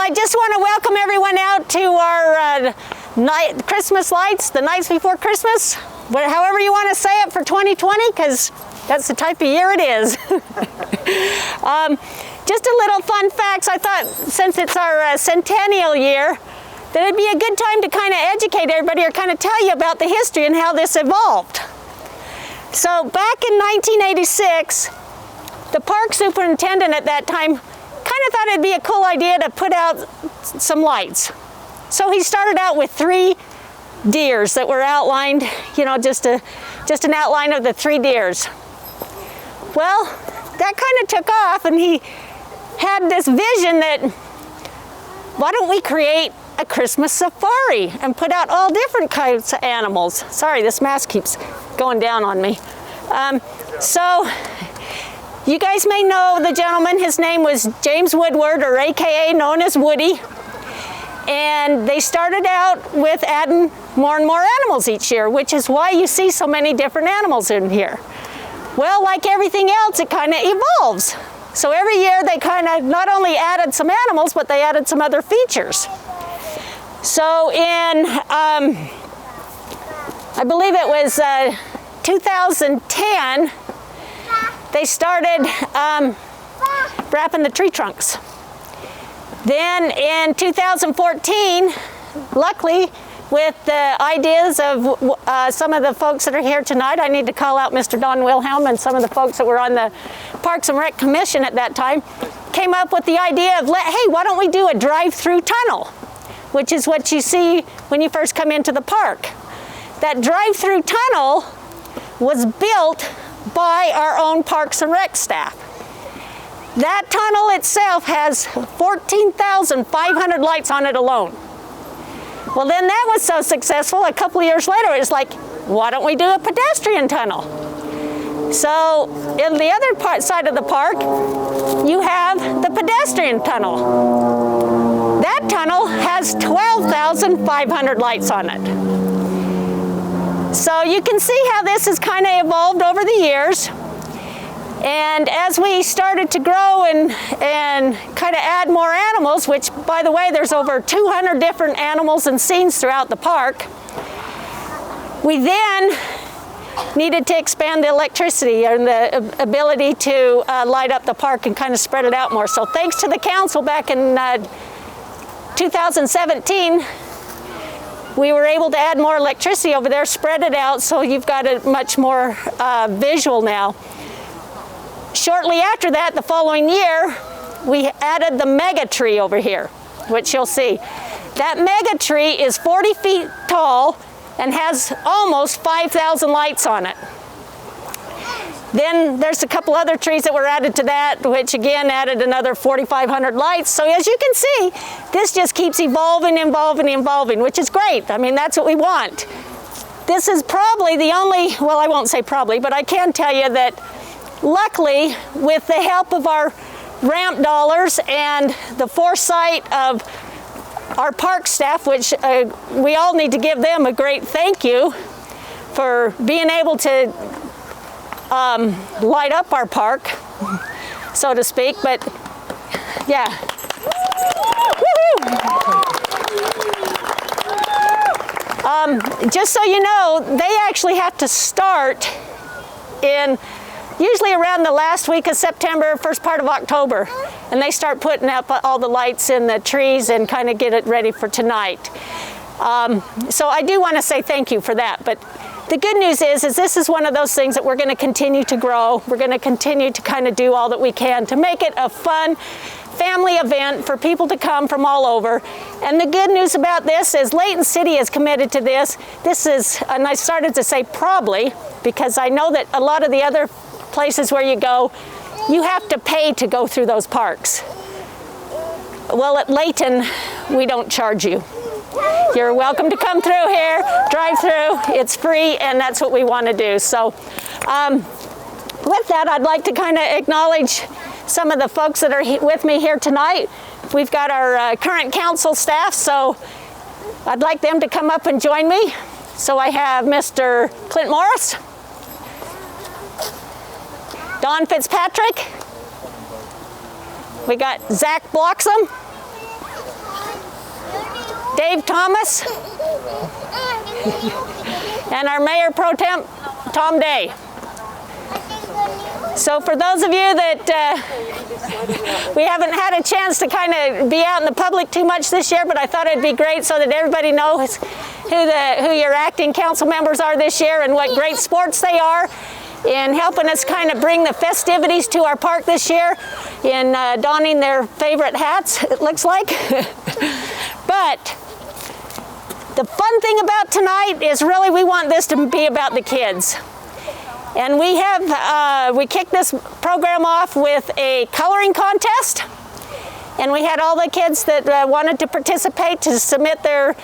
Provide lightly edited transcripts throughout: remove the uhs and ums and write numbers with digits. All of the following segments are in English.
I just want to welcome everyone out to our Christmas lights, the nights before Christmas, however you want to say it for 2020, because that's the type of year it is. Just a little fun facts. I thought since it's our centennial year, that it'd be a good time to kind of educate everybody or kind of tell you about the history and how this evolved. So back in 1986, the park superintendent at that time kind of thought it'd be a cool idea to put out some lights. So he started out with 3 deers that were outlined, you know, just an outline of the 3 deers. Well, that kind of took off, and he had this vision that, why don't we create a Christmas safari and put out all different kinds of animals. Sorry, this mask keeps going down on me. So you guys may know the gentleman. His name was James Woodward, or AKA known as Woody. And they started out with adding more and more animals each year, which is why you see so many different animals in here. Well, like everything else, it kind of evolves. So every year they kind of not only added some animals, but they added some other features. So in, I believe it was 2010, they started wrapping the tree trunks. Then in 2014, luckily, with the ideas of some of the folks that are here tonight, I need to call out Mr. Don Wilhelm and some of the folks that were on the Parks and Rec Commission at that time, came up with the idea of, hey, why don't we do a drive-through tunnel, which is what you see when you first come into the park. That drive-through tunnel was built by our own Parks and Rec staff. That tunnel itself has 14,500 lights on it alone. Well, then that was so successful, a couple of years later, it was like, why don't we do a pedestrian tunnel? So in the other side of the park, you have the pedestrian tunnel. That tunnel has 12,500 lights on it. So you can see how this has kind of evolved over the years. And as we started to grow and kind of add more animals, which, by the way, there's over 200 different animals and scenes throughout the park, we then needed to expand the electricity and the ability to light up the park and kind of spread it out more. So thanks to the council back in 2017, we were able to add more electricity over there, spread it out, so you've got it much more visual now. Shortly after that, the following year, we added the mega tree over here, which you'll see. That mega tree is 40 feet tall and has almost 5,000 lights on it. Then there's a couple other trees that were added to that, which again added another 4,500 lights. So as you can see, this just keeps evolving, which is great. I mean, that's what we want. This is probably the only, well, I won't say probably, but I can tell you that luckily, with the help of our ramp dollars and the foresight of our park staff, which we all need to give them a great thank you for being able to light up our park, so to speak, but yeah. Just so you know, they actually have to start in usually around the last week of September, first part of October, and they start putting up all the lights in the trees and kind of get it ready for tonight. So I do want to say thank you for that, but the good news is this is one of those things that we're going to continue to grow. We're going to continue to kind of do all that we can to make it a fun family event for people to come from all over. And the good news about this is Layton City is committed to this. This is, and I started to say probably, because I know that a lot of the other places where you go, you have to pay to go through those parks. Well, at Layton, we don't charge you. You're welcome to come through here, drive through, it's free, and that's what we want to do. So with that, I'd like to kind of acknowledge some of the folks that are with me here tonight. We've got our current council staff, so I'd like them to come up and join me. So I have Mr. Clint Morris, Don Fitzpatrick, we got Zach Bloxham, Dave Thomas, and our Mayor Pro Temp, Tom Day. So for those of you that we haven't had a chance to kind of be out in the public too much this year, but I thought it'd be great so that everybody knows who your acting council members are this year and what great sports they are in helping us kind of bring the festivities to our park this year in donning their favorite hats, it looks like. But the fun thing about tonight is really we want this to be about the kids. And we kicked this program off with a coloring contest, and we had all the kids that wanted to participate to submit their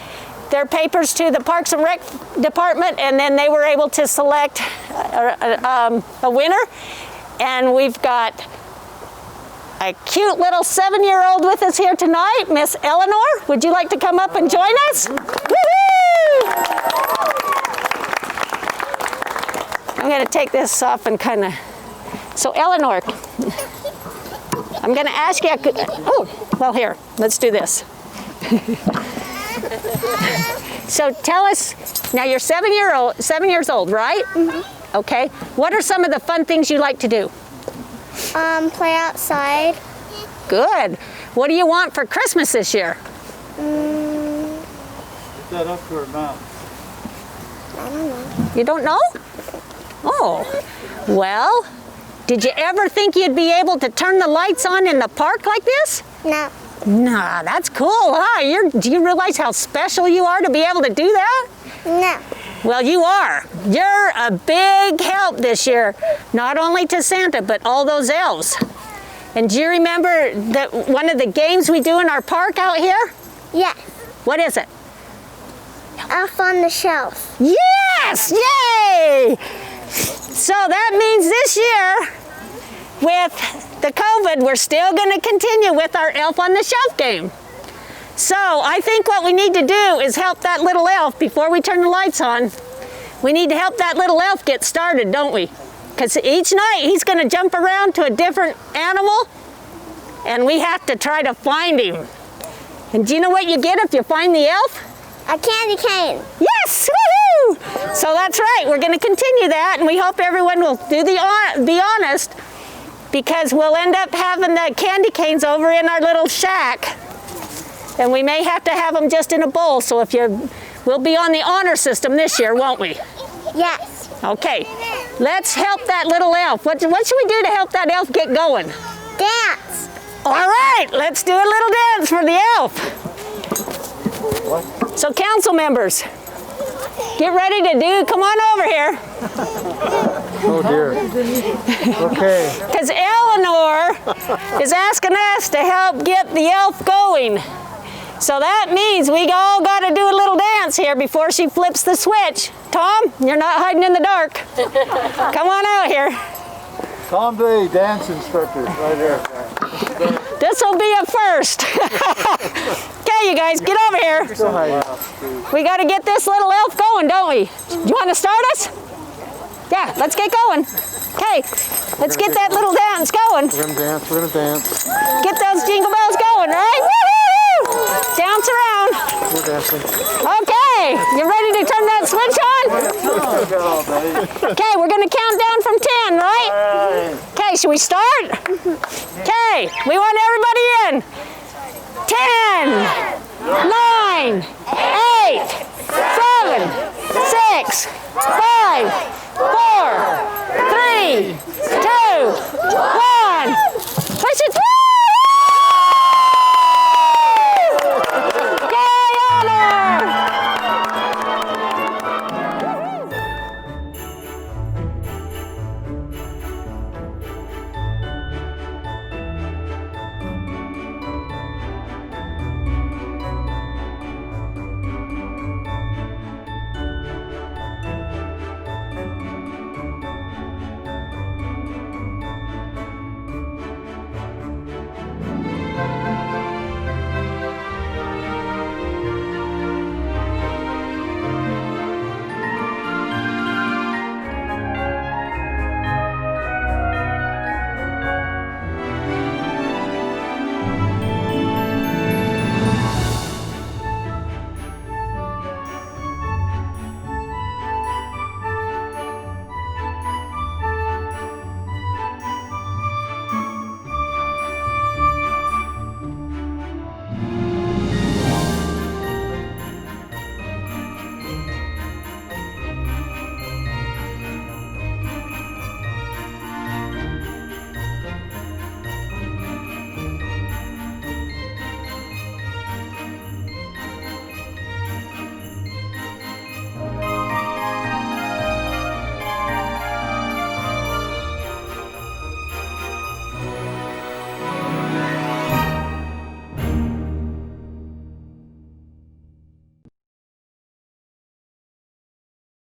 papers to the Parks and Rec department, and then they were able to select a winner. And we've got a cute little 7-year-old with us here tonight, Miss Eleanor. Would you like to come up and join us? Woo-hoo! I'm going to take this off and kind of, so Eleanor, I'm going to ask you, oh, well here, let's do this. So tell us, now you're 7 years old, right? Mm-hmm. Okay. What are some of the fun things you like to do? Play outside. Good. What do you want for Christmas this year? Is that up to her mouth? I don't know. You don't know? Oh, well, did you ever think you'd be able to turn the lights on in the park like this? No. Nah, that's cool, huh? Do you realize how special you are to be able to do that? No. Well, you are. You're a big help this year, not only to Santa, but all those elves. And do you remember that one of the games we do in our park out here? Yes. What is it? Up on the shelf. Yes! Yay! So that means this year, with the COVID, we're still going to continue with our Elf on the Shelf game. So I think what we need to do is help that little elf before we turn the lights on. We need to help that little elf get started, don't we? Because each night he's going to jump around to a different animal, and we have to try to find him. And do you know what you get if you find the elf? A candy cane. Yes! Woohoo! So that's right. We're going to continue that, and we hope everyone will be honest, because we'll end up having the candy canes over in our little shack, and we may have to have them just in a bowl. So we'll be on the honor system this year, won't we? Yes. Okay. Let's help that little elf. What should we do to help that elf get going? Dance. All right. Let's do a little dance for the elf. So council members, get ready to come on over here. Oh dear. Okay. Because Eleanor is asking us to help get the elf going. So that means we all got to do a little dance here before she flips the switch. Tom, you're not hiding in the dark. Come on out here. Tom Day, dance instructor, right here. This will be a first. Okay, you guys, get over here. We got to get this little elf going, don't we? You want to start us? Yeah, let's get going. Okay, let's get that little dance going. We're gonna dance. Get those jingle bells going, right? Woo-hoo! Dance around. We're dancing. Okay, you ready to turn that switch on? Okay, we're gonna count down from 10, right? Okay, should we start? Okay, we want everybody in. 10, 9, 8, 7, 6, 5, 4, 3, 2,